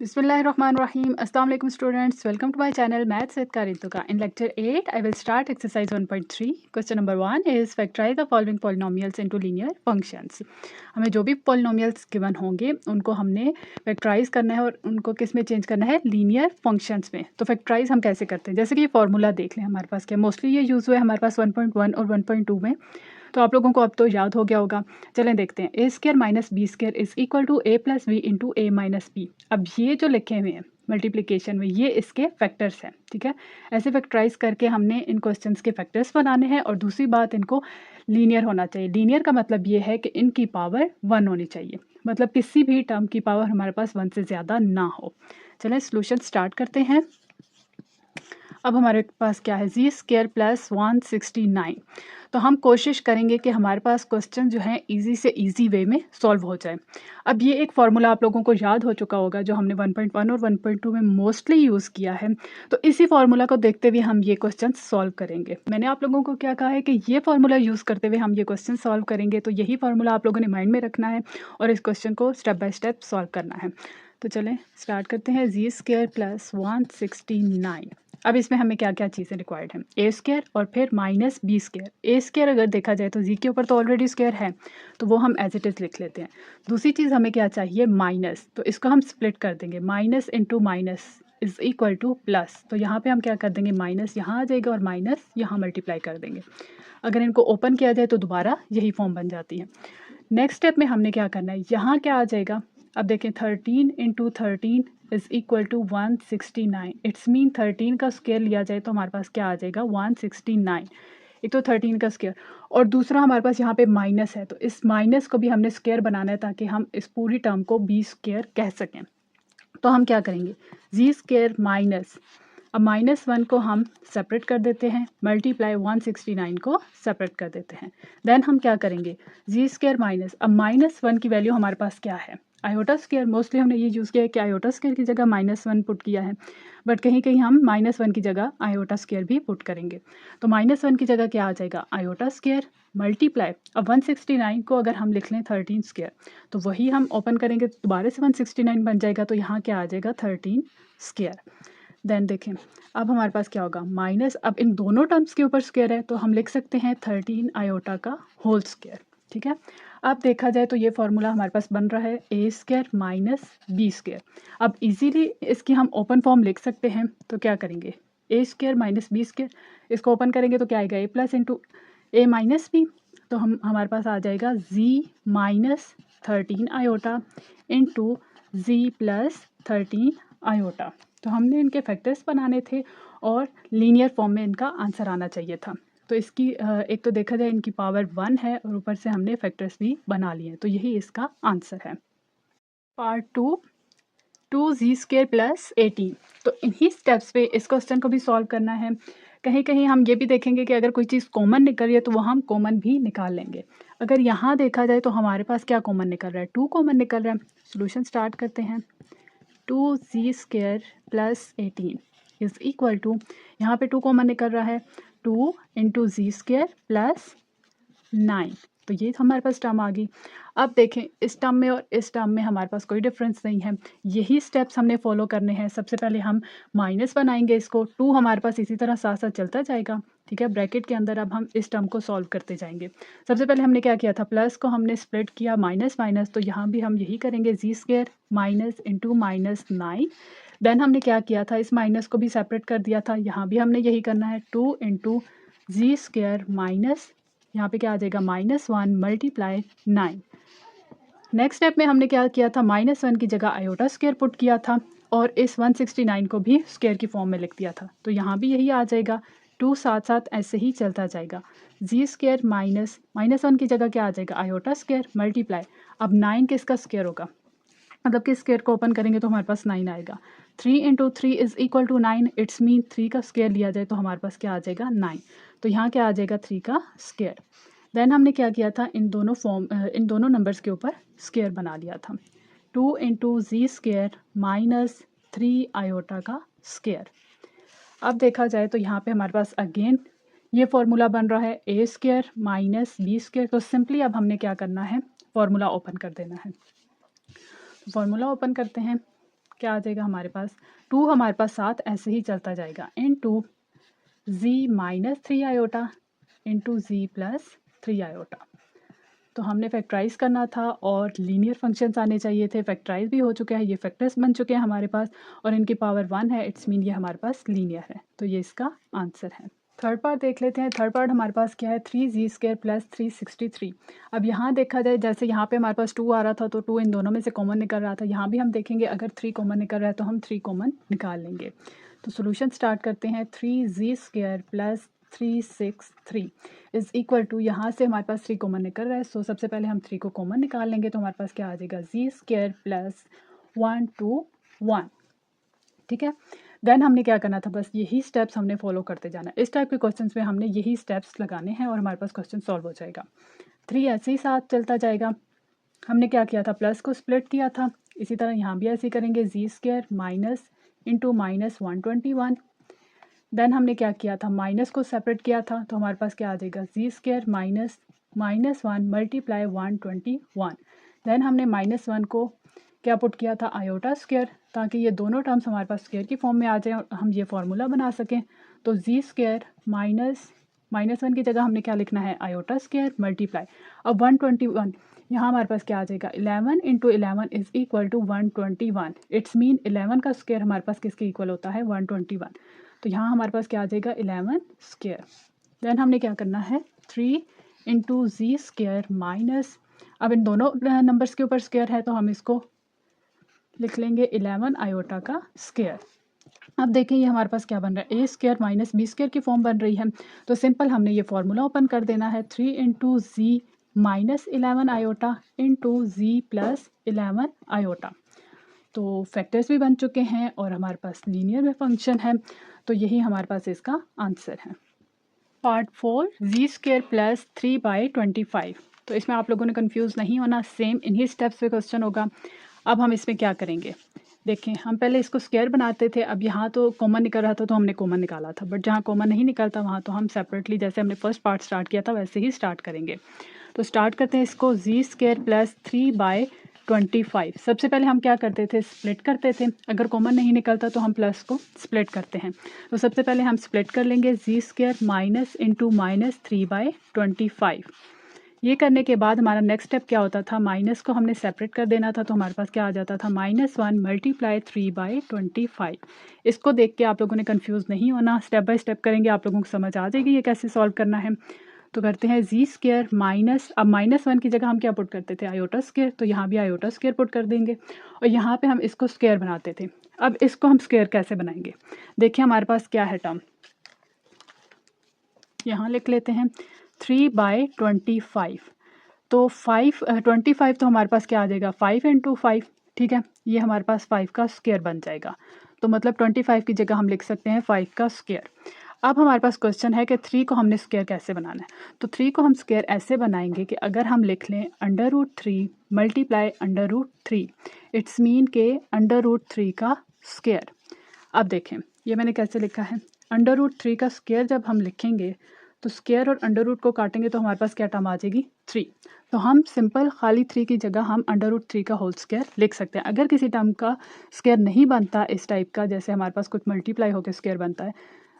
Bismillahirrahmanirrahim. Assalamu alaikum students. Welcome to my channel Maths with Karintuka. In lecture 8, I will start exercise 1.3. Question number 1 is factorize the following polynomials into linear functions. हमें जो भी polynomials given होंगे उनको हमने factorize करना है और उनको किस में चेंज करना है, linear functions में. तो factorize हम कैसे करते हैं, जैसे कि ये फॉर्मूला देख लें हमारे पास क्या मोस्टली ये यूज़ हुआ है हमारे पास 1.1 और 1.2 में. तो आप लोगों को अब तो याद हो गया होगा. चलें देखते हैं. A square minus b square is equal to a plus b into a minus b. अब ये जो लिखे हुए हैं मल्टीप्लिकेशन में ये इसके फैक्टर्स हैं. ठीक है, ऐसे फैक्टराइज करके हमने इन क्वेश्चंस के फैक्टर्स बनाने हैं. और दूसरी बात, इनको लीनियर होना चाहिए. लीनियर का मतलब ये है कि इनकी पावर 1 होनी चाहिए, मतलब किसी भी टर्म की पावर हमारे पास 1 से ज़्यादा ना हो. चलें सोल्यूशन स्टार्ट करते हैं. अब हमारे पास क्या है, जी स्क्वायर प्लस 169. तो हम कोशिश करेंगे कि हमारे पास क्वेश्चन जो है इजी से इजी वे में सॉल्व हो जाए. अब ये एक फार्मूला आप लोगों को याद हो चुका होगा जो हमने 1.1 और 1.2 में मोस्टली यूज़ किया है. तो इसी फार्मूला को देखते हुए हम ये क्वेश्चन सॉल्व करेंगे. मैंने आप लोगों को क्या कहा है कि ये फार्मूला यूज़ करते हुए हम ये क्वेश्चन सॉल्व करेंगे. तो यही फार्मूला आप लोगों ने माइंड में रखना है और इस क्वेश्चन को स्टेप बाय स्टेप सॉल्व करना है. तो चलें स्टार्ट करते हैं. जी स्क्वायर प्लस 169. अब इसमें हमें क्या क्या चीज़ें रिक्वायर्ड हैं, ए स्क्वायर और फिर माइनस बी स्क्वायर. ए स्क्वायर अगर देखा जाए तो जी के ऊपर तो ऑलरेडी स्क्वायर है तो वो हम एज इट इज़ लिख लेते हैं. दूसरी चीज़ हमें क्या चाहिए, माइनस. तो इसको हम स्प्लिट कर देंगे, minus into minus is equal two plus. तो यहाँ पे हम क्या कर देंगे, माइनस यहाँ आ जाएगा और माइनस यहाँ मल्टीप्लाई कर देंगे. अगर इनको ओपन किया जाए तो दोबारा यही फॉर्म बन जाती है. नेक्स्ट स्टेप में हमने क्या करना है, यहाँ क्या आ जाएगा. अब देखें 13 into 13 is equal to 169. It's mean 13 का स्क्वायर लिया जाए तो हमारे पास क्या आ जाएगा, 169. एक तो 13 का स्क्वायर और दूसरा हमारे पास यहाँ पे माइनस है. तो इस माइनस को भी हमने स्क्वायर बनाना है ताकि हम इस पूरी टर्म को बी स्क्वायर कह सकें. तो हम क्या करेंगे, जी स्क्वायर माइनस, अब -1 को हम सेपरेट कर देते हैं, मल्टीप्लाई 169 को सेपरेट कर देते हैं. देन हम क्या करेंगे, जी स्क्वायर माइनस, अब -1 की वैल्यू हमारे पास क्या है, आयोटा स्क्वायर. मोस्टली हमने ये यूज़ किया है कि आयोटा स्क्वायर की जगह -1 पुट किया है, बट कहीं कहीं हम -1 की जगह आयोटा स्क्वायर भी पुट करेंगे. तो -1 की जगह क्या आ जाएगा, आयोटा स्क्वायर मल्टीप्लाई, अब 169 को अगर हम लिख लें 13 स्क्वायर तो वही हम ओपन करेंगे दोबारा से 169 बन जाएगा. तो यहाँ क्या आ जाएगा, 13 स्क्वायर. देन देखें अब हमारे पास क्या होगा, माइनस, अब इन दोनों टर्म्स के ऊपर स्क्वायर है तो हम लिख सकते हैं 13 आयोटा का होल स्क्वायर. ठीक है, अब देखा जाए तो ये फार्मूला हमारे पास बन रहा है ए स्क्वायर माइनस बी स्क्वायर. अब इजीली इसकी हम ओपन फॉर्म लिख सकते हैं. तो क्या करेंगे, ए स्क्वायर माइनस बी स्क्वायर, इसको ओपन करेंगे तो क्या आएगा, ए plus into a minus B. तो हमारे पास आ जाएगा जी माइनस 13 आयोटा इंटू जी प्लस 13 आयोटा. तो हमने इनके फैक्टर्स बनाने थे और लीनियर फॉर्म में इनका आंसर आना चाहिए था. तो इसकी एक तो देखा जाए इनकी पावर 1 है और ऊपर से हमने फैक्टर्स भी बना लिए हैं. तो यही इसका आंसर है. पार्ट 2 जी स्क्वायर प्लस 18. तो इन्हीं स्टेप्स पे इस क्वेश्चन को भी सॉल्व करना है. कहीं कहीं हम ये भी देखेंगे कि अगर कोई चीज़ कॉमन निकल रही है तो वो हम कॉमन भी निकाल लेंगे. अगर यहाँ देखा जाए तो हमारे पास क्या कॉमन निकल रहा है, 2 कॉमन निकल रहा है. सोल्यूशन स्टार्ट करते हैं. 2z square plus 18 is equal to, यहाँ पे 2 कॉमन निकल रहा है, 2 इंटू जी स्क्वायर प्लस 9. तो ये हमारे पास टर्म आ गई. अब देखें इस टर्म में और इस टर्म में हमारे पास कोई डिफरेंस नहीं है. यही स्टेप्स हमने फॉलो करने हैं. सबसे पहले हम माइनस बनाएंगे, इसको 2 हमारे पास इसी तरह साथ साथ चलता जाएगा. ठीक है, ब्रैकेट के अंदर अब हम इस टर्म को सॉल्व करते जाएंगे. सबसे पहले हमने क्या किया था, प्लस को हमने स्प्लिट किया माइनस माइनस. तो यहाँ भी हम यही करेंगे, z square minus into minus 9. Then हमने क्या किया था, इस माइनस को भी सेपरेट कर दिया था. यहाँ भी हमने यही करना है, 2 इंटू जी स्क्वायर माइनस, यहाँ पे क्या आ जाएगा, -1 मल्टीप्लाई 9. नेक्स्ट स्टेप में हमने क्या किया था, -1 की जगह आयोटा स्क्वायर पुट किया था और इस 169 को भी स्क्वायर की फॉर्म में लिख दिया था. तो यहाँ भी यही आ जाएगा, 2 साथ साथ ऐसे ही चलता जाएगा. जी स्क्वायर माइनस -1 की जगह क्या आ जाएगा, आयोटा स्क्वायर मल्टीप्लाई, अब 9 किसका स्क्वायर होगा, मतलब कि स्क्वायर को ओपन करेंगे तो हमारे पास 9 आएगा. 3 into 3 is equal to 9. It's mean 3 का स्क्वायर लिया जाए तो हमारे पास क्या आ जाएगा, 9. तो यहाँ क्या आ जाएगा, 3 का स्क्वायर. देन हमने क्या किया था, इन दोनों नंबर्स के ऊपर स्क्वायर बना लिया था. 2 इंटू जी स्क्वायर माइनस 3 आयोटा का स्क्वायर. अब देखा जाए तो यहाँ पे हमारे पास अगेन ये फार्मूला बन रहा है ए स्क्वायर माइनस बी स्क्वायर. तो सिंपली अब हमने क्या करना है, फार्मूला ओपन कर देना है. फार्मूला ओपन करते हैं. क्या आ जाएगा हमारे पास, 2 हमारे पास साथ ऐसे ही चलता जाएगा, into z minus 3 iota into z plus 3 iota. तो हमने फैक्टराइज करना था और लीनियर फंक्शंस आने चाहिए थे, फैक्टराइज भी हो चुके हैं, ये फैक्टर्स बन चुके हैं हमारे पास और इनकी पावर 1 है, इट्स मीन ये हमारे पास लीनियर है, तो ये इसका आंसर है। थर्ड पार्ट देख लेते हैं। थर्ड पार्ट हमारे पास क्या है, 3z² प्लस 363। अब यहाँ देखा जाए, जैसे यहाँ पे हमारे पास 2 आ रहा था तो 2 इन दोनों में से कॉमन निकल रहा था, यहाँ भी हम देखेंगे अगर 3 कॉमन निकल रहा है तो हम 3 कॉमन निकाल लेंगे। तो सोल्यूशन स्टार्ट करते हैं। 3z² plus 363 is equal to, यहाँ से हमारे पास 3 कॉमन निकल रहा है, सो सबसे पहले हम 3 को कॉमन निकाल लेंगे तो हमारे पास क्या आ जाएगा, z² प्लस 1 2 1। ठीक है, देन हमने क्या करना था, बस यही स्टेप्स हमने फॉलो करते जाना। इस टाइप के क्वेश्चंस में हमने यही स्टेप्स लगाने हैं और हमारे पास क्वेश्चन सॉल्व हो जाएगा। 3 ऐसे ही साथ चलता जाएगा। हमने क्या किया था, प्लस को स्प्लिट किया था, इसी तरह यहाँ भी ऐसे ही करेंगे, z² minus into minus 121। Then हमने क्या किया था, माइनस को सेपरेट किया था, तो हमारे पास क्या आ जाएगा, z² minus minus 1 multiply 121। Then हमने माइनस 1 को क्या पुट किया था, आयोटा स्क्वायर, ताकि ये दोनों टर्म्स हमारे पास स्क्वायर की फॉर्म में आ जाए और हम ये फार्मूला बना सकें। तो z² माइनस 1 की जगह हमने क्या लिखना है, आयोटा स्क्वायर मल्टीप्लाई, अब 121 यहाँ हमारे पास क्या आ जाएगा, 11 into 11 is equal to 121। It's mean 11 का स्क्वायर हमारे पास किसके इक्वल होता है, 121। तो यहाँ हमारे पास क्या आ जाएगा, 11 स्क्वायर। देन हमने क्या करना है, 3 इंटू z² माइनस, अब इन दोनों नंबर्स के ऊपर स्क्वायर है तो हम इसको लिख लेंगे 11 आयोटा का स्क्वायर। अब देखें ये हमारे पास क्या बन रहा है, a² माइनस b² की फॉर्म बन रही है, तो सिंपल हमने ये फार्मूला ओपन कर देना है, 3 into z minus 11 iota into z plus 11 iota. तो फैक्टर्स भी बन चुके हैं और हमारे पास लीनियर में फंक्शन है, तो यही हमारे पास इसका आंसर है। Part 4, z² plus 3/25। तो इसमें आप लोगों ने कंफ्यूज नहीं होना, सेम इन्हीं स्टेप्स पे क्वेश्चन होगा। अब हम इसमें क्या करेंगे, देखें हम पहले इसको स्क्वायर बनाते थे, अब यहाँ तो कॉमन निकल रहा था तो हमने कॉमन निकाला था, बट जहाँ कॉमन नहीं निकलता वहाँ तो हम सेपरेटली, जैसे हमने फर्स्ट पार्ट स्टार्ट किया था वैसे ही स्टार्ट करेंगे। तो स्टार्ट करते हैं इसको, z² प्लस 3/25। सबसे पहले हम क्या करते थे, स्प्लिट करते थे, अगर कॉमन नहीं निकलता तो हम प्लस को स्प्लिट करते हैं। तो सबसे पहले हम स्प्लिट कर लेंगे, z² माइनस इंटू माइनस 3/25। ये करने के बाद हमारा नेक्स्ट स्टेप क्या होता था, माइनस को हमने सेपरेट कर देना था, तो हमारे पास क्या आ जाता था, -1 मल्टीप्लाई 3/25। इसको देख के आप लोगों ने कंफ्यूज नहीं होना, स्टेप बाय स्टेप करेंगे, आप लोगों को समझ आ जाएगी ये कैसे सॉल्व करना है। तो करते हैं z² माइनस, अब -1 की जगह हम क्या पुट करते थे, आयोटा स्क्वायर, तो यहाँ भी आयोटा स्क्वायर पुट कर देंगे और यहाँ पे हम इसको स्क्वायर बनाते थे। अब इसको हम स्क्वायर कैसे बनाएंगे, देखिए हमारे पास क्या है टर्म, यहाँ लिख लेते हैं 3/25। तो 25 तो हमारे पास क्या आ जाएगा, 5 इंटू 5। ठीक है, ये हमारे पास 5 का स्क्वायर बन जाएगा, तो मतलब 25 की जगह हम लिख सकते हैं 5 का स्क्वायर। अब हमारे पास क्वेश्चन है कि 3 को हमने स्क्वायर कैसे बनाना है, तो 3 को हम स्क्वायर ऐसे बनाएंगे कि अगर हम लिख लें √3 मल्टीप्लाई √3, इट्स मीन के √3 का स्क्वायर। अब देखें ये मैंने कैसे लिखा है, √3 का स्क्वायर जब हम लिखेंगे तो स्क्वायर और अंडर रूट को काटेंगे तो हमारे पास क्या टर्म आ जाएगी, 3। तो हम सिंपल खाली 3 की जगह हम √3 का होल स्क्वायर लिख सकते हैं। अगर किसी टर्म का स्क्वायर नहीं बनता इस टाइप का, जैसे हमारे पास कुछ मल्टीप्लाई होकर स्क्वायर बनता है,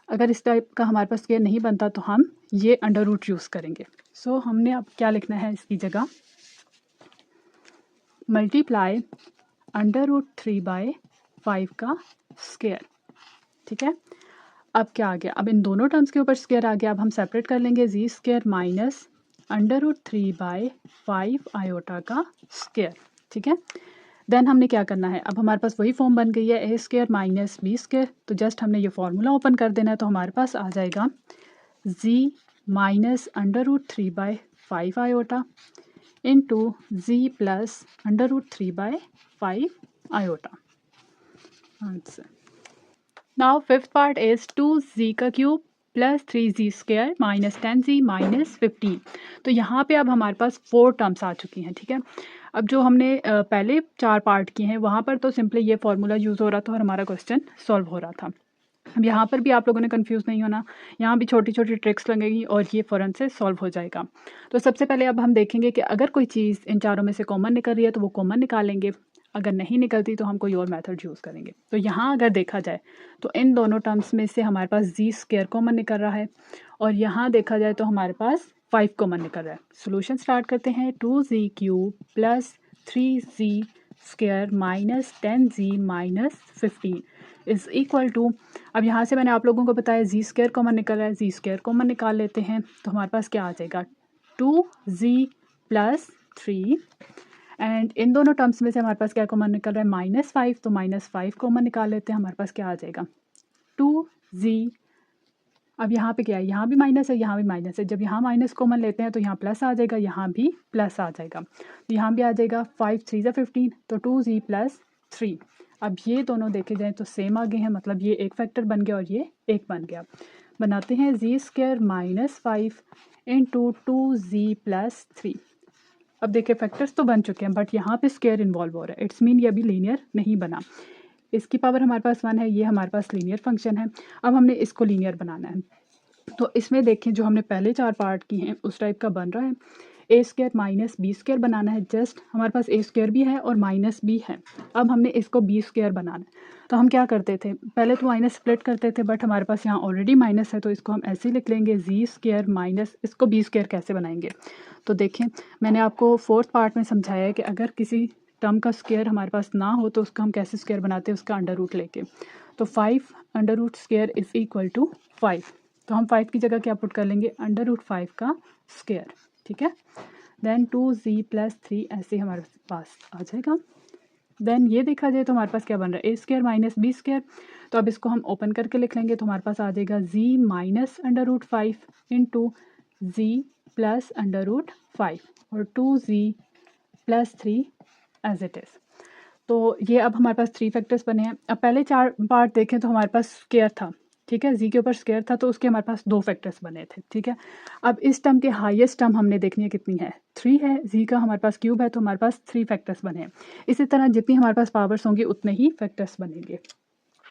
अगर इस टाइप का हमारे पास स्क्वायर नहीं बनता तो हम ये अंडर रूट यूज़ करेंगे। सो हमने अब क्या लिखना है इसकी जगह, मल्टीप्लाई √3/5 का स्क्वायर। ठीक है, अब क्या आ गया, अब इन दोनों टर्म्स के ऊपर स्क्वायर आ गया, अब हम सेपरेट कर लेंगे, z² माइनस √3/5 आयोटा का स्क्वायर। ठीक है, देन हमने क्या करना है, अब हमारे पास वही फॉर्म बन गई है, a² माइनस b², तो जस्ट हमने ये फार्मूला ओपन कर देना है, तो हमारे पास आ जाएगा z minus √3/5 iota into z plus √3/5 iota. Answer. Now fifth part is 2z का cube plus 3z² minus 10z minus 15। तो यहाँ पे अब हमारे पास 4 टर्म्स आ चुकी हैं। ठीक है, अब जो हमने पहले 4 पार्ट किए हैं वहाँ पर तो सिंपली ये फार्मूला यूज़ हो रहा था और हमारा क्वेश्चन सॉल्व हो रहा था। अब यहाँ पर भी आप लोगों ने कंफ्यूज नहीं होना, यहाँ भी छोटी छोटी ट्रिक्स लगेगी और ये फ़ौरन से सॉल्व हो जाएगा। तो सबसे पहले अब हम देखेंगे कि अगर कोई चीज़ इन चारों में से कॉमन निकल रही है तो वो कॉमन निकालेंगे। अगर नहीं निकलती तो हम कोई और मेथड यूज़ करेंगे। तो यहाँ अगर देखा जाए तो इन दोनों टर्म्स में से हमारे पास जी स्क्वायर कॉमन निकल रहा है और यहाँ देखा जाए तो हमारे पास 5 कॉमन निकल रहा है। सोल्यूशन स्टार्ट करते हैं। 2z cube plus 3z square minus 10z minus 15 is equal to, अब यहाँ से मैंने आप लोगों को बताया जी स्क्वायर कॉमन निकल रहा है, जी स्क्वायर कॉमन निकाल लेते हैं तो हमारे पास क्या आ जाएगा 2z प्लस 3 एंड इन दोनों टर्म्स में से हमारे पास क्या कॉमन निकल रहा है -5, तो -5 कॉमन निकाल लेते हैं। हमारे पास क्या आ जाएगा 2z, अब यहाँ पे क्या है, यहाँ भी माइनस है, यहाँ भी माइनस है, जब यहाँ माइनस कॉमन लेते हैं तो यहाँ प्लस आ जाएगा, यहाँ भी प्लस आ जाएगा, तो यहाँ भी आ जाएगा 5 3 15, तो 2z प्लस 3। अब ये दोनों देखे जाएँ तो सेम आ गए हैं, मतलब ये एक फैक्टर बन गया और ये एक बन गया। बनाते हैं z square -5 into 2z plus 3। अब देखिए फैक्टर्स तो बन चुके हैं बट यहाँ पे स्क्वायर इन्वॉल्व हो रहा है, इट्स मीन ये अभी लीनियर नहीं बना। इसकी पावर हमारे पास 1 है, ये हमारे पास लीनियर फंक्शन है। अब हमने इसको लीनियर बनाना है, तो इसमें देखें जो हमने पहले 4 पार्ट किए हैं उस टाइप का बन रहा है। ए स्क्वायर माइनस बी स्क्वायर बनाना है, जस्ट हमारे पास ए स्क्वायर भी है और माइनस भी है। अब हमने इसको बी स्क्वायर बनाना है, तो हम क्या करते थे, पहले तो माइनस स्प्लिट करते थे बट हमारे पास यहाँ ऑलरेडी माइनस है तो इसको हम ऐसे ही लिख लेंगे जी स्क्वायर माइनस, इसको बी स्क्वायर कैसे बनाएंगे। तो देखें मैंने आपको 4th पार्ट में समझाया है कि अगर किसी टर्म का स्क्वायर हमारे पास ना हो तो उसका हम कैसे स्क्वायर बनाते हैं, उसका अंडर रूट लेके। तो 5 under root square is equal to 5, तो हम 5 की जगह क्या पुट कर लेंगे अंडर रूट 5 का स्क्वायर, ठीक है। देन 2z प्लस 3 ऐसे हमारे पास आ जाएगा। देन ये देखा जाए तो हमारे पास क्या बन रहा है ए स्क्वायर माइनस बी स्क्वायर, तो अब इसको हम ओपन करके लिख लेंगे तो हमारे पास आ जाएगा z minus under root 5 into z plus under root 5 और 2z plus 3 as it is. तो ये अब हमारे पास 3 फैक्टर्स बने हैं। अब पहले 4 पार्ट देखें तो हमारे पास स्क्वायर था, ठीक है, जी के ऊपर स्क्वायर था तो उसके हमारे पास 2 फैक्टर्स बने थे, ठीक है। अब इस टर्म के हाईएस्ट टर्म हमने देखनी है कितनी है 3 है, जी का हमारे पास क्यूब है तो हमारे पास 3 फैक्टर्स बने हैं। इसी तरह जितनी हमारे पास पावर्स होंगी उतने ही फैक्टर्स बनेंगे।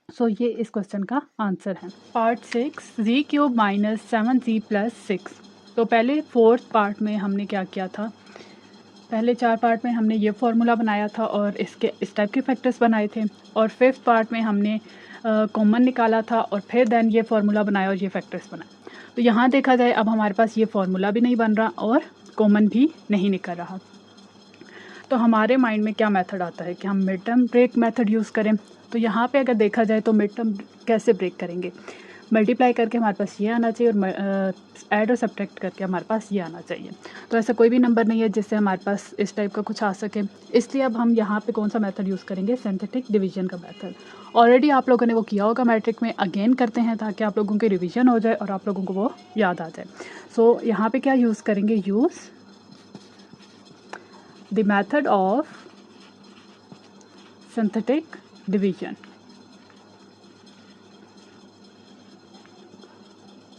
सो ये इस क्वेश्चन का आंसर है। पार्ट 6 जी क्यूब माइनस 7z प्लस 6। तो पहले 4th पार्ट में हमने क्या किया था, पहले 4 पार्ट में हमने ये फार्मूला बनाया था और इसके इस टाइप के फैक्टर्स बनाए थे, और 5th पार्ट में हमने कॉमन निकाला था और फिर देन ये फार्मूला बनाया और ये फैक्टर्स बनाए। तो यहाँ देखा जाए अब हमारे पास ये फार्मूला भी नहीं बन रहा और कॉमन भी नहीं निकल रहा, तो हमारे माइंड में क्या मेथड आता है कि हम mid term break method use करें। तो यहाँ पे अगर देखा जाए तो मिड टर्म कैसे ब्रेक करेंगे, मल्टीप्लाई करके हमारे पास ये आना चाहिए और ऐड और सब्ट्रैक्ट करके हमारे पास ये आना चाहिए। तो ऐसा कोई भी नंबर नहीं है जिससे हमारे पास इस टाइप का कुछ आ सके, इसलिए अब हम यहाँ पे कौन सा मेथड यूज़ करेंगे, सिंथेटिक डिवीजन का मेथड। ऑलरेडी आप लोगों ने वो किया होगा मैट्रिक में, अगेन करते हैं ताकि आप लोगों की रिविजन हो जाए और आप लोगों को वो याद आ जाए। सो यहाँ पे क्या यूज़ करेंगे, use the method of synthetic division.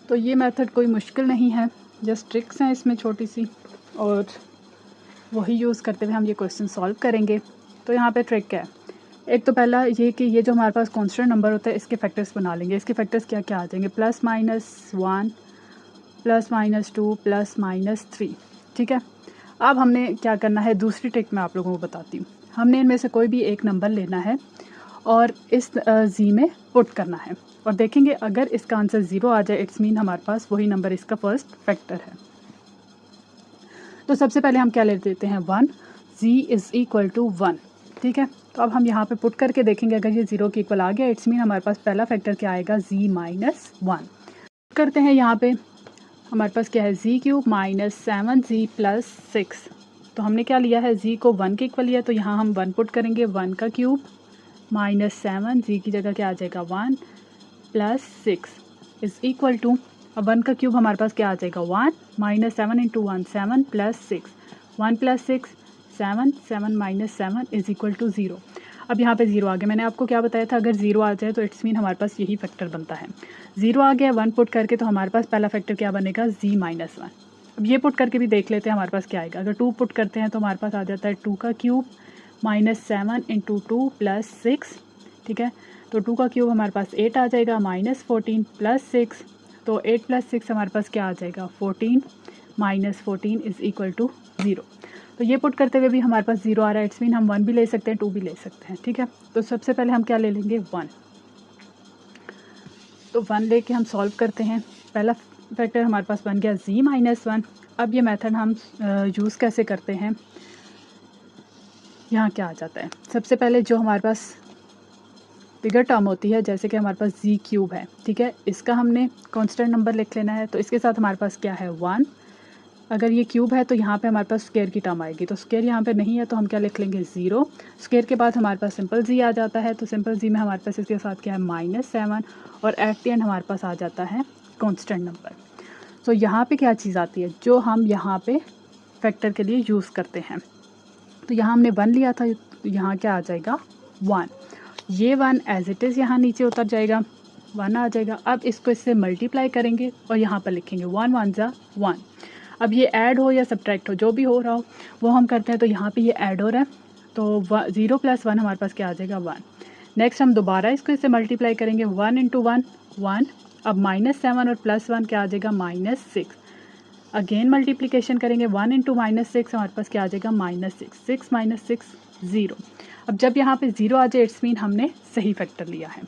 तो ये मेथड कोई मुश्किल नहीं है, जस्ट ट्रिक्स हैं इसमें छोटी सी, और वही यूज़ करते हुए हम ये क्वेश्चन सॉल्व करेंगे। तो यहाँ पे ट्रिक है, एक तो पहला ये कि ये जो हमारे पास कांस्टेंट नंबर होता है इसके फैक्टर्स बना लेंगे। इसके फैक्टर्स क्या क्या आ जाएंगे, +-1 +-2 +-3, ठीक है। अब हमने क्या करना है, दूसरी ट्रिक मैं आप लोगों को बताती हूँ। हमने इनमें से कोई भी एक नंबर लेना है और इस जी में पुट करना है और देखेंगे अगर इसका आंसर 0 आ जाए इट्स मीन हमारे पास वही नंबर इसका फर्स्ट फैक्टर है। तो सबसे पहले हम क्या ले लेते हैं 1, z इज़ इक्वल टू 1, ठीक है। तो अब हम यहाँ पे पुट करके देखेंगे अगर ये 0 के इक्वल आ गया इट्स मीन हमारे पास पहला फैक्टर क्या आएगा, z माइनस 1। करते हैं यहाँ पे हमारे पास क्या है, z cube minus 7z plus 6। तो हमने क्या लिया है, z को 1 के इक्वल लिया तो यहाँ हम 1 पुट करेंगे, 1 का क्यूब माइनस 7, z की जगह क्या आ जाएगा 1 प्लस 6 इज़ इक्वल टू, अब 1 का क्यूब हमारे पास क्या आ जाएगा 1 minus 7 into 1 7 plus 6, 1 plus 6 7, 7 minus 7 is equal to 0। अब यहाँ पे 0 आ गया, मैंने आपको क्या बताया था, अगर 0 आ जाए तो इट्स मीन हमारे पास यही फैक्टर बनता है। 0 आ गया, 1 पुट करके तो हमारे पास पहला फैक्टर क्या बनेगा, z माइनस 1। अब ये पुट करके भी देख लेते हैं हमारे पास क्या आएगा, अगर 2 पुट करते हैं तो हमारे पास आ जाता है 2 का क्यूब माइनस 7 इंटू 2 प्लस 6, ठीक है। तो 2 का क्यूब हमारे पास 8 आ जाएगा माइनस 14 प्लस 6, तो 8 प्लस 6 हमारे पास क्या आ जाएगा 14 माइनस 14 इज़ इक्वल टू 0। तो ये पुट करते हुए भी हमारे पास 0 आ रहा है, इट्स मीन हम 1 भी ले सकते हैं, 2 भी ले सकते हैं, ठीक है। तो सबसे पहले हम क्या ले लेंगे, 1। तो 1 लेके हम सॉल्व करते हैं। पहला फैक्टर हमारे पास बन गया z-1। अब ये मेथड हम यूज़ कैसे करते हैं, यहाँ क्या आ जाता है। सबसे पहले जो हमारे पास बिगर टर्म होती है, जैसे कि हमारे पास जी क्यूब है, ठीक है, इसका हमने कांस्टेंट नंबर लिख लेना है। तो इसके साथ हमारे पास क्या है, 1। अगर ये क्यूब है तो यहाँ पे हमारे पास स्क्वायर की टर्म आएगी, तो स्क्वायर यहाँ पे नहीं है तो हम क्या लिख लेंगे, 0। स्क्वायर के बाद हमारे पास सिंपल जी आ जाता है, तो सिंपल जी में हमारे पास इसके साथ क्या है, -7, और एट द एंड हमारे पास आ जाता है कांस्टेंट नंबर। तो यहाँ पे क्या चीज़ आती है जो हम यहाँ पे फैक्टर के लिए यूज़ करते हैं। तो यहाँ हमने 1 लिया था, तो यहाँ क्या आ जाएगा, 1। ये 1 एज इट इज़ यहाँ नीचे उतर जाएगा, 1 आ जाएगा। अब इसको इससे मल्टीप्लाई करेंगे और यहाँ पर लिखेंगे 1 1 जा 1। अब ये ऐड हो या सब्ट्रैक्ट हो, जो भी हो रहा हो वो हम करते हैं। तो यहाँ पे ये ऐड हो रहा है, तो 0 + 1 हमारे पास क्या आ जाएगा, 1। नेक्स्ट हम दोबारा इसको इससे मल्टीप्लाई करेंगे, 1 × 1 1। अब -7 और +1 क्या आ जाएगा, -6। अगेन मल्टीप्लिकेशन करेंगे, 1 × -6 हमारे पास क्या आ जाएगा, -6। 6 - 6 0। अब जब यहाँ पे 0 आ जाए इट्स मीन हमने सही फैक्टर लिया है।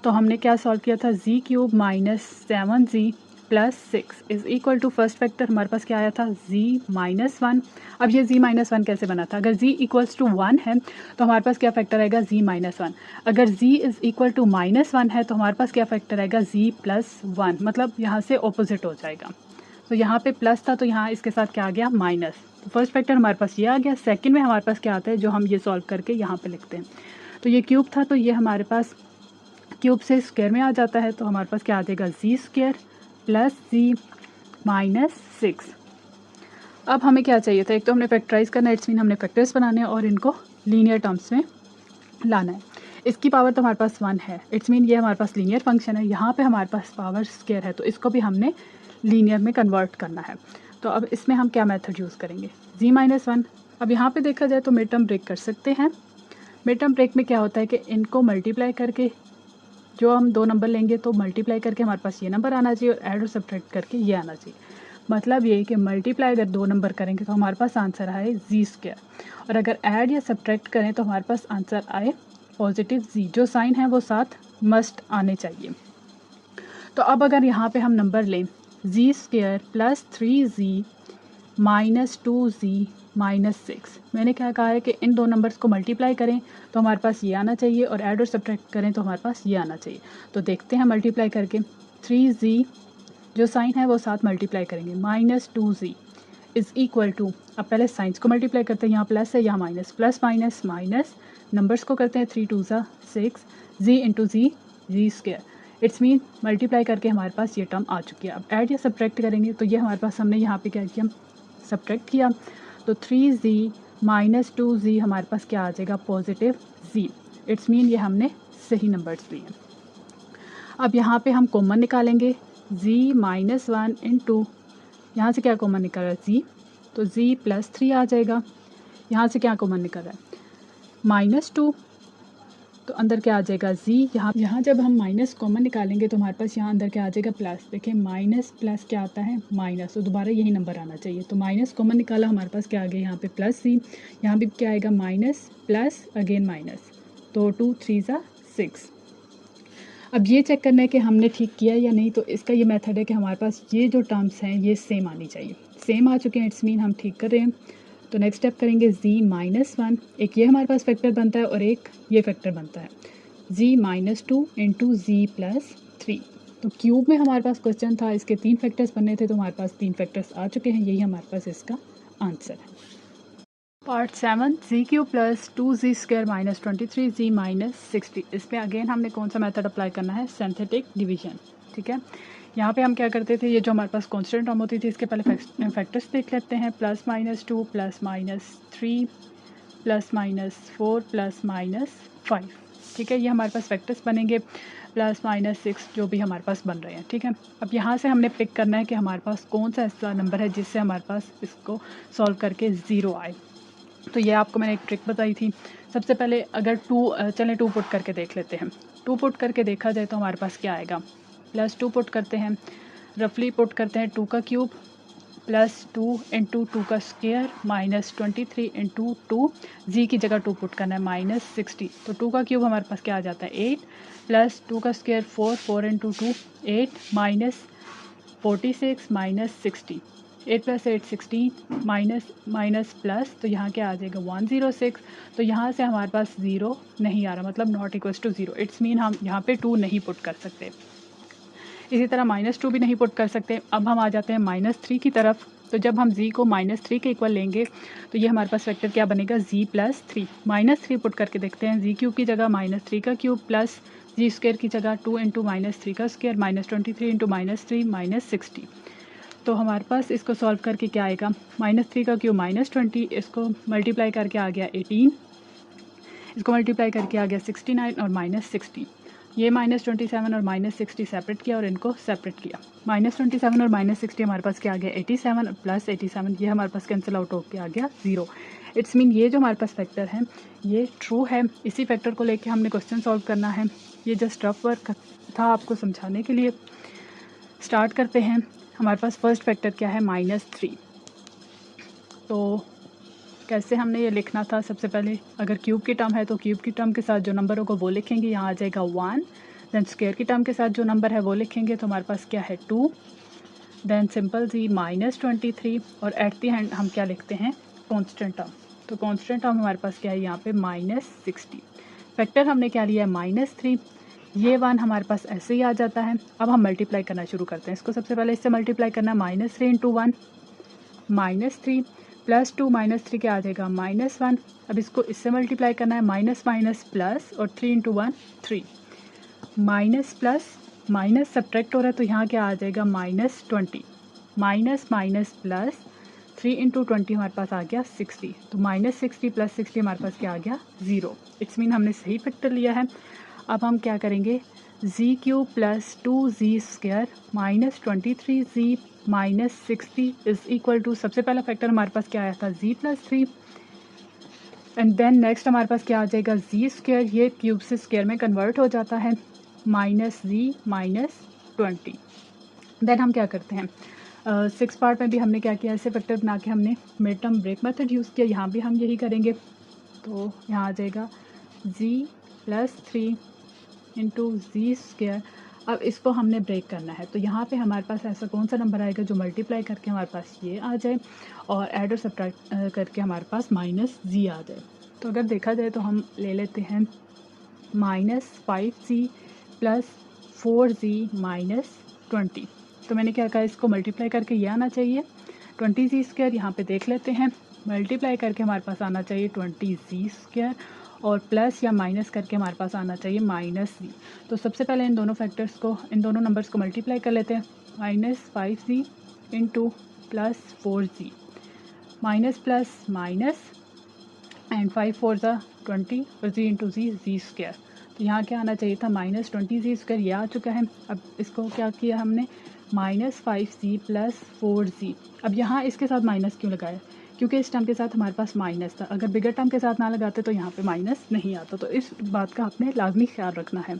तो हमने क्या सॉल्व किया था, z³ - 7z + 6 is equal to first factor हमारे पास क्या आया था, z-1। अब ये z-1 कैसे बना था, अगर z = 1 है तो हमारे पास क्या फैक्टर आएगा, z-1। अगर z = -1 है तो हमारे पास क्या फैक्टर आएगा, z + 1। मतलब यहाँ से ऑपोजिट हो जाएगा। तो यहाँ पे प्लस था तो यहाँ इसके साथ क्या आ गया, माइनस। तो फर्स्ट फैक्टर हमारे पास ये आ गया। सेकंड में हमारे पास क्या आता है, जो हम ये सॉल्व करके यहाँ पे लिखते हैं। तो ये क्यूब था, तो ये हमारे पास क्यूब से स्क्वायर में आ जाता है, तो हमारे पास क्या आ जाएगा, z² + z - 6। अब हमें क्या चाहिए था, एक तो हमने फैक्टराइज करना है, इट्स मीन हमने फैक्टर्स बनाने हैं और इनको लीनियर टर्म्स में लाना है। इसकी पावर तो हमारे पास 1 है, इट्स मीन ये हमारे पास लीनियर फंक्शन है। यहाँ पे हमारे पास पावर स्क्वायर है, तो इसको भी हमने लीनियर में कन्वर्ट करना है। तो अब इसमें हम क्या मेथड यूज़ करेंगे, z-1। अब यहाँ पे देखा जाए तो मिड टर्म ब्रेक कर सकते हैं। मिड टर्म ब्रेक में क्या होता है कि इनको मल्टीप्लाई करके, जो हम 2 नंबर लेंगे तो मल्टीप्लाई करके हमारे पास ये नंबर आना चाहिए और ऐड और सब्ट्रैक्ट करके ये आना चाहिए। मतलब ये कि मल्टीप्लाई अगर 2 नंबर करेंगे तो हमारे पास आंसर आए z², और अगर ऐड या सब्ट्रैक्ट करें तो हमारे पास आंसर आए पॉजिटिव z। जो साइन है वो साथ मस्ट आने चाहिए। तो अब अगर यहाँ पे हम नंबर लें z² + 3z - 2z - 6, मैंने क्या कहा है कि इन 2 नंबर्स को मल्टीप्लाई करें तो हमारे पास ये आना चाहिए और ऐड और सब्ट्रैक्ट करें तो हमारे पास ये आना चाहिए। तो देखते हैं मल्टीप्लाई करके, 3z जो साइन है वो साथ मल्टीप्लाई करेंगे, -2z इज़ इक्वल टू, अब पहले साइंस को मल्टीप्लाई करते हैं, यहाँ प्लस है यहाँ minus, plus minus minus, numbers को करते हैं 3 × 2 = 6, z × z² it's mean multiply करके हमारे पास ये टर्म आ चुकी है। अब ऐड या सब्ट्रैक्ट करेंगे तो ये हमारे पास, हमने यहाँ पे क्या किया, सब्ट्रैक्ट किया, तो 3z - 2z हमारे पास क्या आ जाएगा, पॉजिटिव z। इट्स मीन ये हमने सही नंबर्स लिए। अब यहाँ पे हम कॉमन निकालेंगे, z - 1 × यहाँ से क्या कॉमन निकल रहा है, z, तो z + 3 आ जाएगा। यहाँ से क्या कॉमन निकल रहा है, -2, तो अंदर क्या आ जाएगा, z। यहाँ जब हम माइनस कॉमन निकालेंगे तो हमारे पास यहाँ अंदर क्या आ जाएगा, प्लस। देखिए माइनस प्लस क्या आता है, माइनस, तो दोबारा यही नंबर आना चाहिए। तो माइनस कॉमन निकाला, हमारे पास क्या आ गया, यहाँ पे +z, यहाँ भी क्या आएगा, माइनस प्लस अगेन माइनस, तो 2 × 3 = 6। अब ये चेक करना है कि हमने ठीक किया या नहीं, तो इसका ये मेथड है कि हमारे पास ये जो टर्म्स हैं ये सेम आनी चाहिए। सेम आ चुके हैं, इट्स मीन हम ठीक कर रहे हैं। तो नेक्स्ट स्टेप करेंगे, z-1, एक ये हमारे पास फैक्टर बनता है और एक ये फैक्टर बनता है, z - 2 × z + 3। तो क्यूब में हमारे पास क्वेश्चन था, इसके 3 फैक्टर्स बनने थे, तो हमारे पास 3 फैक्टर्स आ चुके हैं, यही हमारे पास इसका आंसर है। Part 7, z³ + 2z² - 23z - 60। इसमें अगेन हमने कौन सा मेथड अप्लाई करना है, सिंथेटिक डिवीजन, ठीक है। यहाँ पे हम क्या करते थे, ये जो हमारे पास कांस्टेंट टर्म होती थी इसके पहले फैक्टर्स देख लेते हैं, +-2 +-3 +-4 +-5, ठीक है। ये हमारे पास फैक्टर्स बनेंगे, +-6 जो भी हमारे पास बन रहे हैं, ठीक है। अब यहाँ से हमने पिक करना है कि हमारे पास कौन सा ऐसा नंबर है जिससे हमारे पास इसको सॉल्व करके 0 आए। तो ये आपको मैंने एक ट्रिक बताई थी। सबसे पहले अगर 2 पुट करके देख लेते हैं। 2 पुट करके देखा जाए तो हमारे पास क्या आएगा, +2 पुट करते हैं, रफली पुट करते हैं 2 का क्यूब प्लस 2 इंटू 2 का स्क्वायर माइनस 23 इंटू 2, जी की जगह 2 पुट करना है, माइनस 60। तो 2 का क्यूब हमारे पास क्या आ जाता है 8, प्लस 2 का square 4, 4 into 2 8, minus 46 minus 60, 8 plus 8 16, minus minus plus, तो यहाँ क्या आ जाएगा 106। तो यहाँ से हमारे पास 0 नहीं आ रहा, मतलब not equals to 0। It's mean हम यहाँ पे 2 नहीं पुट कर सकते। इसी तरह -2 भी नहीं पुट कर सकते। अब हम आ जाते हैं -3 की तरफ। तो जब हम z को -3 के इक्वल लेंगे तो ये हमारे पास वेक्टर क्या बनेगा z प्लस 3। -3 पुट करके देखते हैं, z क्यूब की जगह -3 का क्यूब प्लस जी स्क्वायर की जगह 2 इंटू -3 का स्क्वायर माइनस 23 इंटू -3 माइनस 60। तो हमारे पास इसको सॉल्व करके क्या आएगा, -3 का क्यूब -20, इसको मल्टीप्लाई करके आ गया 18, इसको मल्टीप्लाई करके आ गया 69 और -60। ये -27 और -60 सेपरेट किया और इनको सेपरेट किया। -27 और -60 हमारे पास क्या आ गया 87 और प्लस 87, ये हमारे पास कैंसिल आउट होकर आ गया 0। इट्स मीन ये जो हमारे पास फैक्टर है ये ट्रू है। इसी फैक्टर को लेके हमने क्वेश्चन सॉल्व करना है। ये जस्ट रफ वर्क था आपको समझाने के लिए। स्टार्ट करते हैं। हमारे पास फर्स्ट फैक्टर क्या है -3। तो कैसे हमने ये लिखना था, सबसे पहले अगर क्यूब की टर्म है तो क्यूब की टर्म के साथ जो नंबर होगा वो लिखेंगे, यहाँ आ जाएगा 1। देन स्क्वायर की टर्म के साथ जो नंबर है वो लिखेंगे, तो हमारे पास क्या है 2। देन सिंपल जी -23 और एट दी एंड हम क्या लिखते हैं कांस्टेंट टर्म। तो कांस्टेंट टर्म हमारे पास क्या है यहाँ पे -60। फैक्टर हमने क्या लिया है -3। ये 1 हमारे पास ऐसे ही आ जाता है। अब हम मल्टीप्लाई करना शुरू करते हैं। इसको सबसे पहले इससे मल्टीप्लाई करना है, -3 इंटू 1 -3 प्लस 2 -3 क्या आ जाएगा -1। अब इसको इससे मल्टीप्लाई करना है, माइनस माइनस प्लस और 3 into 1 3, minus plus minus subtract हो रहा है तो यहाँ क्या आ जाएगा -20, माइनस माइनस प्लस 3 इंटू 20 हमारे पास आ गया 60। तो -60 प्लस 60 हमारे पास क्या आ गया 0। इट्स मीन हमने सही फैक्टर लिया है। अब हम क्या करेंगे, z cube plus 2z square minus 23z minus 60 is equal to, सबसे पहला फैक्टर हमारे पास क्या आया था z plus 3, and then next हमारे पास क्या आ जाएगा z स्क्वायर, ये क्यूब से स्क्वायर में कन्वर्ट हो जाता है, माइनस z माइनस 20। देन हम क्या करते हैं, 6 पार्ट में भी हमने क्या किया, ऐसे फैक्टर बना के हमने mid term break method use किया। यहाँ भी हम यही करेंगे। तो यहाँ आ जाएगा z प्लस 3 इंटू जी स्क्वायर। अब इसको हमने ब्रेक करना है, तो यहाँ पे हमारे पास ऐसा कौन सा नंबर आएगा जो मल्टीप्लाई करके हमारे पास ये आ जाए और ऐड और सब्ट्रैक्ट करके हमारे पास -z आ जाए। तो अगर देखा जाए तो हम ले लेते हैं -5z प्लस 4z माइनस 20। तो मैंने क्या कहा, इसको मल्टीप्लाई करके ये आना चाहिए 20z स्क्वायर। यहाँ पे देख लेते हैं, मल्टीप्लाई करके हमारे पास आना चाहिए 20z स्क्वायर और प्लस या माइनस करके हमारे पास आना चाहिए -z। तो सबसे पहले इन दोनों फैक्टर्स को, इन दोनों नंबर्स को मल्टीप्लाई कर लेते हैं, -5z into plus 4z, minus plus minus and 5 4 ज़ा 20 और z इंटू जी स्क्वायर। तो यहाँ क्या आना चाहिए था -20z स्क्वायर, ये आ चुका है। अब इसको क्या किया हमने, -5z प्लस 4z। अब यहाँ इसके साथ माइनस क्यों लगाया, क्योंकि इस टर्म के साथ हमारे पास माइनस था। अगर बिगर टर्म के साथ ना लगाते तो यहाँ पे माइनस नहीं आता, तो इस बात का आपने लाजमी ख्याल रखना है।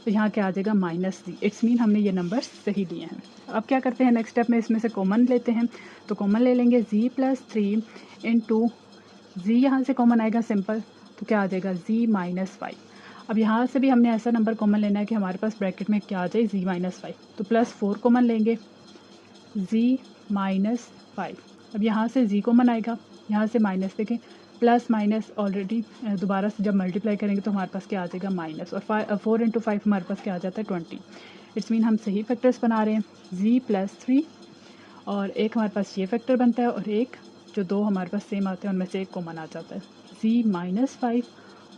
तो यहाँ क्या आ जाएगा -z। इट्स मीन हमने ये नंबर सही लिए हैं। अब क्या करते हैं, नेक्स्ट स्टेप में इसमें से कॉमन लेते हैं। तो कॉमन ले लेंगे z प्लस 3 इंटू जी, यहाँ से कॉमन आएगा सिंपल, तो क्या आ जाएगा z माइनस 5। अब यहाँ से भी हमने ऐसा नंबर कॉमन लेना है कि हमारे पास ब्रैकेट में क्या आ जाए z माइनस 5। तो प्लस 4 कॉमन लेंगे, z माइनस 5। अब यहाँ से z कॉमन आएगा, यहाँ से माइनस देखें, प्लस माइनस ऑलरेडी दोबारा से जब मल्टीप्लाई करेंगे तो हमारे पास क्या आ जाएगा माइनस, और 4 इंटू 5 हमारे पास क्या आ जाता है 20। इट्स मीन हम सही फैक्टर्स बना रहे हैं, z प्लस 3 और एक हमारे पास ये फैक्टर बनता है और एक जो दो हमारे पास सेम आते हैं उनमें से एक कॉमन आ जाता है, z माइनस 5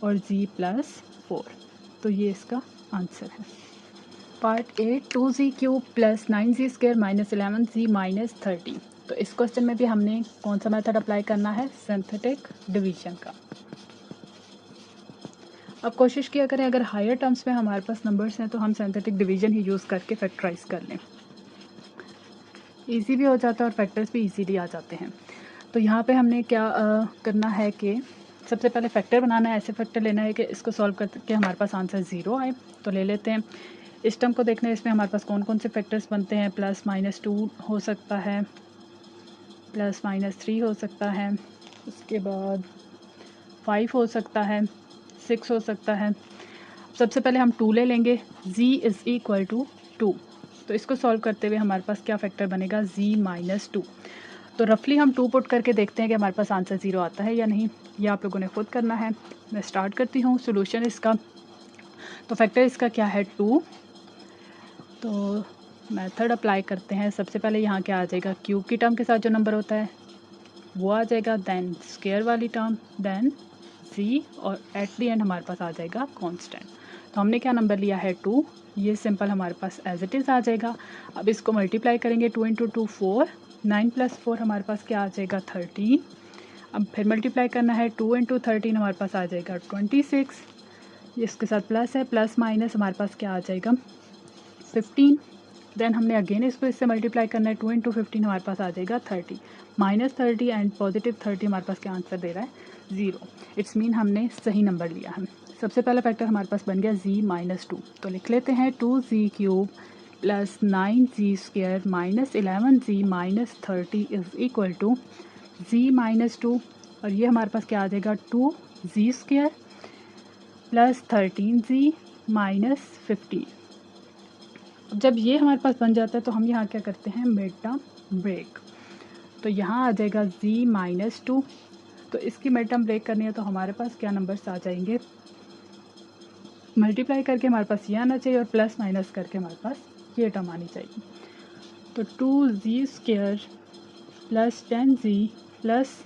और z प्लस 4। तो ये इसका आंसर है। Part 8 2z cube plus 9z square minus 11z minus 30। तो इस क्वेश्चन में भी हमने कौन सा मेथड अप्लाई करना है, सिंथेटिक डिवीजन का। अब कोशिश किया करें अगर हायर टर्म्स में हमारे पास नंबर्स हैं तो हम सिंथेटिक डिवीजन ही यूज़ करके फैक्टराइज कर लें, ईजी भी हो जाता है और फैक्टर्स भी ईजीली आ जाते हैं। तो यहाँ पे हमने क्या करना है कि सबसे पहले फैक्टर बनाना है, ऐसे फैक्टर लेना है कि इसको सॉल्व करके हमारे पास आंसर 0 आए। तो ले लेते हैं इस टर्म को, देखना है इसमें हमारे पास कौन कौन से फैक्टर्स बनते हैं। प्लस -2 हो सकता है, प्लस माइनस 3 हो सकता है, उसके बाद 5 हो सकता है, 6 हो सकता है। सबसे पहले हम 2 ले लेंगे, z इज़ इक्वल टू 2। तो इसको सॉल्व करते हुए हमारे पास क्या फैक्टर बनेगा, z माइनस 2। तो रफली हम 2 पुट करके देखते हैं कि हमारे पास आंसर 0 आता है या नहीं। ये आप लोगों ने खुद करना है। मैं स्टार्ट करती हूँ सोल्यूशन इसका। तो फैक्टर इसका क्या है, 2। तो मेथड अप्लाई करते हैं। सबसे पहले यहाँ क्या आ जाएगा, क्यूब की टर्म के साथ जो नंबर होता है वो आ जाएगा, देन स्क्वायर वाली टर्म, देन z, और एट द एंड हमारे पास आ जाएगा कांस्टेंट। तो हमने क्या नंबर लिया है, 2। ये सिंपल हमारे पास एज इट इज़ आ जाएगा। अब इसको मल्टीप्लाई करेंगे, 2 इंटू 2 4, 9 प्लस 4 हमारे पास क्या आ जाएगा, 13। अब फिर मल्टीप्लाई करना है, 2 इंटू 13 हमारे पास आ जाएगा 26। इसके साथ प्लस है, प्लस माइनस हमारे पास क्या आ जाएगा, 15। देन हमने अगेन इसको इससे मल्टीप्लाई करना है, 2 इंटू 15 हमारे पास आ जाएगा 30। -30 एंड पॉजिटिव 30 हमारे पास क्या आंसर दे रहा है, 0। इट्स मीन हमने सही नंबर लिया है। सबसे पहला फैक्टर हमारे पास बन गया z माइनस 2। तो लिख लेते हैं 2z cube plus 9z square minus 11z minus 30 is equal to z minus 2, और ये हमारे पास क्या आ जाएगा, 2z square plus 13z minus 15। जब ये हमारे पास बन जाता है तो हम यहाँ क्या करते हैं, मिड टर्म ब्रेक। तो यहाँ आ जाएगा z माइनस 2। तो इसकी मिड टर्म ब्रेक करनी है तो हमारे पास क्या नंबर्स आ जाएंगे, मल्टीप्लाई करके हमारे पास ये आना चाहिए और प्लस माइनस करके हमारे पास ये टर्म आनी चाहिए। तो 2z square plus 10z plus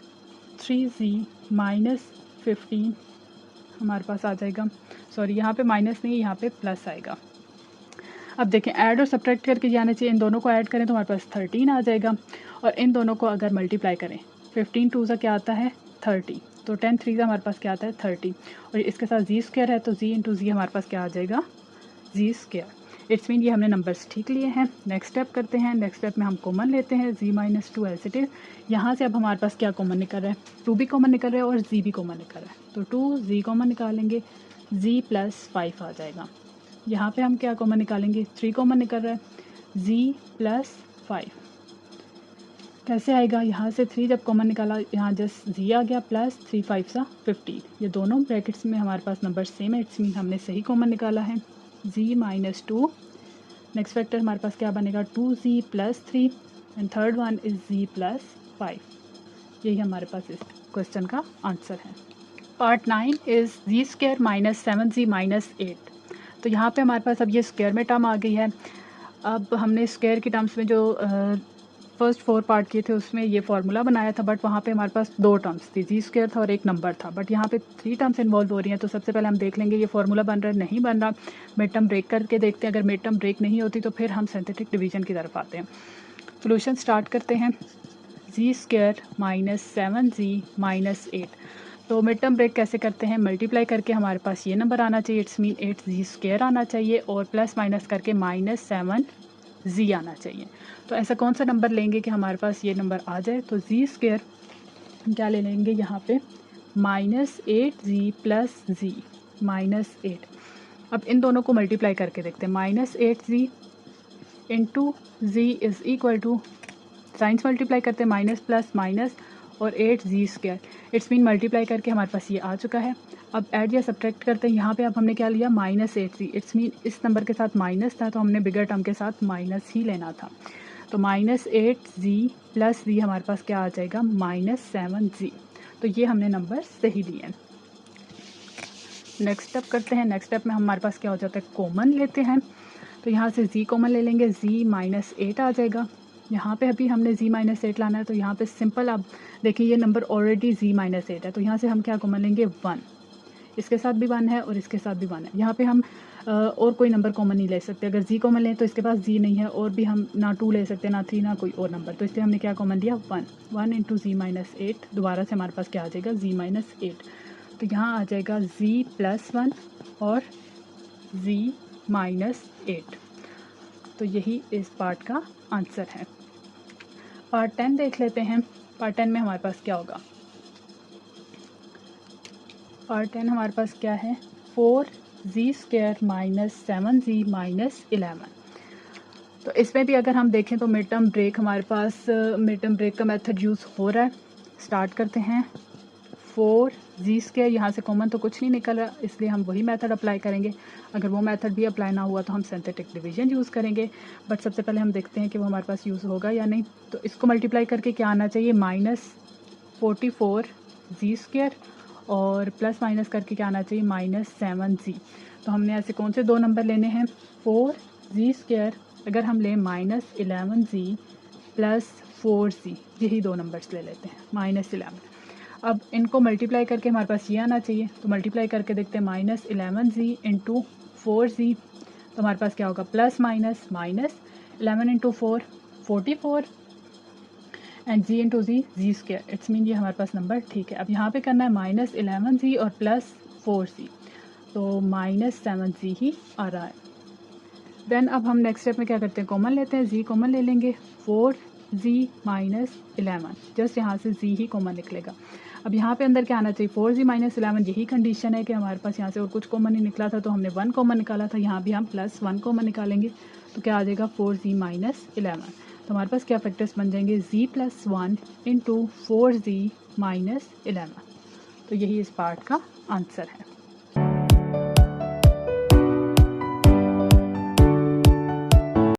3z minus 15 हमारे पास आ जाएगा। सॉरी, यहाँ पे माइनस नहीं, यहाँ पे प्लस आएगा। अब देखें, ऐड और सब्ट्रैक्ट करके जाना चाहिए। इन दोनों को ऐड करें तो हमारे पास 13 आ जाएगा, और इन दोनों को अगर मल्टीप्लाई करें, 15 टू सा क्या आता है, 30। तो 10 3 सा हमारे पास क्या आता है, 30। और इसके साथ जी स्क्वायर है तो जी इंटू जी हमारे पास क्या आ जाएगा, जी स्क्वायर। इट्स मीन ये हमने नंबर्स ठीक लिए हैं। नेक्स्ट स्टेप करते हैं। नेक्स्ट स्टेप में हम कॉमन लेते हैं, जी माइनस 2 एज इट इज़। यहाँ से अब हमारे पास क्या कॉमन निकल रहा है, 2 भी कॉमन निकल रहा है और जी भी कॉमन निकल रहा है। तो 2 जी कॉमन निकालेंगे, जी प्लस 5 आ जाएगा। यहाँ पे हम क्या कॉमन निकालेंगे, 3 कॉमन निकल रहा है, z प्लस 5 कैसे आएगा, यहाँ से 3 जब कॉमन निकाला, यहाँ जस्ट z आ गया, प्लस 3 5 सा 15। ये दोनों ब्रैकेट्स में हमारे पास नंबर सेम है, इट्स मीन हमने सही कॉमन निकाला है, z माइनस 2। नेक्स्ट फैक्टर हमारे पास क्या बनेगा, 2z plus 3 and third one is z plus 5। यही हमारे पास इस क्वेश्चन का आंसर है। Part 9 is z square minus 7z minus 8। तो यहाँ पे हमारे पास अब ये स्क्वायर में टर्म आ गई है। अब हमने स्क्वायर की टर्म्स में जो फर्स्ट 4 पार्ट किए थे उसमें ये फार्मूला बनाया था, बट वहाँ पे हमारे पास 2 टर्म्स थी, जी स्क्वायर था और एक नंबर था। बट यहाँ पे 3 टर्म्स इन्वॉल्व हो रही हैं। तो सबसे पहले हम देख लेंगे ये फार्मूला बन रहा है, नहीं बन रहा, मिड टर्म ब्रेक करके देखते हैं। अगर मिड टर्म ब्रेक नहीं होती तो फिर हम सिंथेटिक डिवीजन की तरफ आते हैं। सोल्यूशन स्टार्ट करते हैं, जी स्क्वायर माइनस 7z माइनस 8। तो मिड टर्म ब्रेक कैसे करते हैं, मल्टीप्लाई करके हमारे पास ये नंबर आना चाहिए, इट्स मीन 8z स्क्वायर आना चाहिए, और प्लस माइनस करके माइनस 7z आना चाहिए। तो ऐसा कौन सा नंबर लेंगे कि हमारे पास ये नंबर आ जाए, तो z स्क्वायर क्या ले लेंगे यहाँ पे, minus 8z plus z minus 8। अब इन दोनों को मल्टीप्लाई करके देखते हैं, minus 8z into z is equal to, signs multiply करते हैं, माइनस प्लस माइनस और 8z square. It's mean multiply करके हमारे पास ये आ चुका है। अब ऐड या सब्ट्रैक्ट करते हैं, यहाँ पे अब हमने क्या लिया, माइनस 8z। इट्स मीन इस नंबर के साथ माइनस था तो हमने बिगर टर्म के साथ माइनस ही लेना था। तो माइनस 8z प्लस z हमारे पास क्या आ जाएगा, माइनस 7z। तो ये हमने नंबर सही लिए। नेक्स्ट स्टेप करते हैं। नेक्स्ट स्टेप में हमारे पास क्या हो जाता है, कॉमन लेते हैं। तो यहाँ से z कॉमन ले लेंगे, z माइनस 8 आ जाएगा। यहाँ पे अभी हमने z माइनस 8 लाना है, तो यहाँ पे सिंपल आप देखिए ये नंबर ऑलरेडी z माइनस 8 है, तो यहाँ से हम क्या कॉमन लेंगे, 1। इसके साथ भी 1 है और इसके साथ भी 1 है। यहाँ पे हम और कोई नंबर कॉमन नहीं ले सकते। अगर z कॉमन लें तो इसके पास z नहीं है, और भी हम ना 2 ले सकते, ना 3, ना कोई और नंबर। तो इसलिए हमने क्या कॉमन लिया, 1 इंटू z माइनस 8। दोबारा से हमारे पास क्या आ जाएगा, z माइनस 8। तो यहाँ आ जाएगा z प्लस 1 और z माइनस 8। तो यही इस पार्ट का आंसर है। पार्ट 10 देख लेते हैं। पार्ट 10 में हमारे पास क्या होगा, पार्ट 10 हमारे पास क्या है, 4z square minus 7z minus 11। तो इसमें भी अगर हम देखें तो मिड टर्म ब्रेक हमारे पास मिड टर्म ब्रेक का मेथड यूज़ हो रहा है। स्टार्ट करते हैं 4z², यहाँ से कॉमन तो कुछ नहीं निकल रहा, इसलिए हम वही मेथड अप्लाई करेंगे। अगर वो मेथड भी अप्लाई ना हुआ तो हम सिंथेटिक डिवीजन यूज़ करेंगे, बट सबसे पहले हम देखते हैं कि वो हमारे पास यूज़ होगा या नहीं। तो इसको मल्टीप्लाई करके क्या आना चाहिए, -44z², और प्लस माइनस करके क्या आना चाहिए, -7z। तो हमने ऐसे कौन से दो नंबर लेने हैं, 4z², अगर हम लें -11z प्लस 4z, यही दो नंबर्स ले लेते हैं, -11। अब इनको मल्टीप्लाई करके हमारे पास ये आना चाहिए, तो मल्टीप्लाई करके देखते हैं -11z इंटू 4z, तो हमारे पास क्या होगा, plus minus -11 into 4 44 and z into z²। It's mean ये हमारे पास नंबर ठीक है। अब यहाँ पे करना है -11z और प्लस 4z, तो -7z ही आ रहा है। देन अब हम नेक्स्ट स्टेप में क्या करते हैं, कॉमन लेते हैं, z कॉमन ले लेंगे, 4z माइनस 11, जस्ट यहाँ से z ही कॉमन निकलेगा। अब यहाँ पे अंदर क्या आना चाहिए, 4z माइनस 11, यही कंडीशन है कि हमारे पास यहाँ से और कुछ कॉमन नहीं निकला था, तो हमने 1 कॉमन निकाला था, यहाँ भी हम +1 कॉमन निकालेंगे, तो क्या आ जाएगा 4z माइनस 11। तो हमारे पास क्या फैक्टर्स बन जाएंगे, z+1 इंटू 4z माइनस 11। तो यही इस पार्ट का आंसर है।